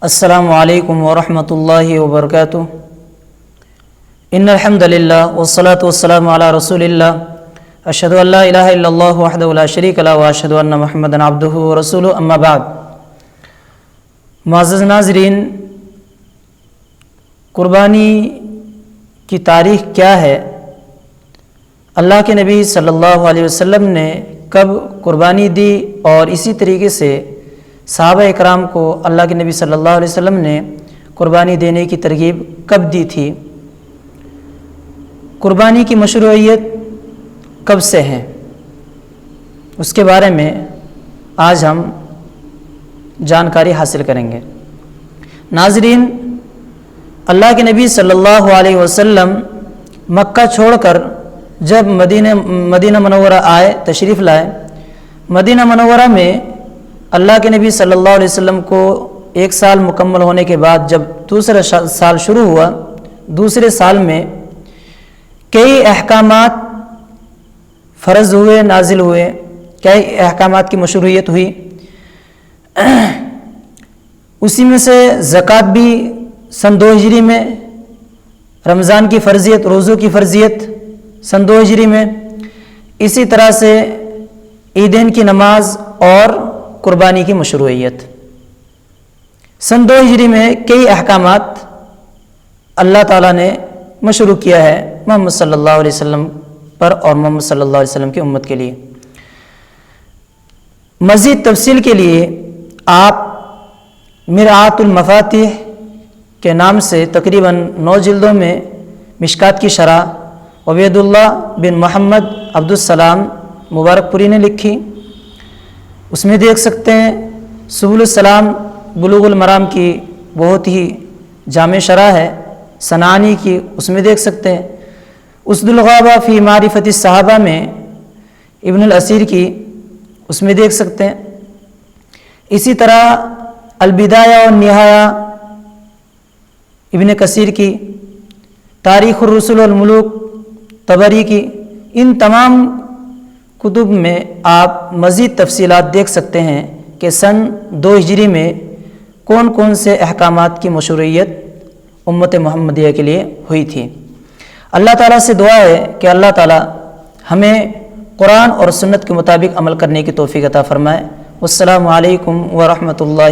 السلام علیکم ورحمۃ اللہ وبرکاتہ۔ ان الحمد للہ والصلاة والسلام علی رسول اللہ، اشہد ان لا الہ الا اللہ وحدہ لا شریک لہ واشہد ان محمدا عبدہ ورسولہ، اما بعد۔ معزز ناظرین، قربانی کی تاریخ کیا ہے؟ اللہ کے نبی صلی اللہ علیہ وسلم نے کب قربانی دی، اور اسی طریقے سے صحابہ اکرام کو اللہ کے نبی صلی اللہ علیہ وسلم نے قربانی دینے کی ترغیب کب دی تھی؟ قربانی کی مشروعیت کب سے ہے، اس کے بارے میں آج ہم جانکاری حاصل کریں گے۔ ناظرین، اللہ کے نبی صلی اللہ علیہ وسلم مکہ چھوڑ کر جب مدینہ منورہ آئے، تشریف لائے، مدینہ منورہ میں اللہ کے نبی صلی اللہ علیہ وسلم کو 1 سال مکمل ہونے کے بعد جب دوسرا سال شروع ہوا، دوسرے سال میں کئی احکامات فرض ہوئے، نازل ہوئے، کئی احکامات کی مشروعیت ہوئی۔ اسی میں سے زکوٰۃ بھی سن 2 ہجری میں، رمضان کی فرضیت، روزوں کی فرضیت سن 2 ہجری میں، اسی طرح سے عیدین کی نماز اور قربانی کی مشروعیت۔ سن 2 ہجری میں کئی احکامات اللہ تعالیٰ نے مشروع کیا ہے محمد صلی اللہ علیہ وسلم پر اور محمد صلی اللہ علیہ وسلم کی امت کے لیے۔ مزید تفصیل کے لیے آپ مرآۃ المفاتیح کے نام سے تقریباً 9 جلدوں میں مشکات کی شرح عبید اللہ بن محمد عبدالسلام مبارک پوری نے لکھی، اس میں دیکھ سکتے ہیں۔ سبل السلام بلوغ المرام کی بہت ہی جامع شرح ہے، صنعانی کی، اس میں دیکھ سکتے ہیں۔ اسد الغابہ فی معرفت الصحابہ میں ابن الاسیر کی، اس میں دیکھ سکتے ہیں۔ اسی طرح البدایہ والنہایہ ابن کثیر کی، تاریخ الرسل والملوک طبری کی، ان تمام کتب میں آپ مزید تفصیلات دیکھ سکتے ہیں کہ سن 2 ہجری میں کون کون سے احکامات کی مشروعیت امت محمدیہ کے لیے ہوئی تھی۔ اللہ تعالیٰ سے دعا ہے کہ اللہ تعالیٰ ہمیں قرآن اور سنت کے مطابق عمل کرنے کی توفیق عطا فرمائے۔ والسلام علیکم ورحمۃ اللہ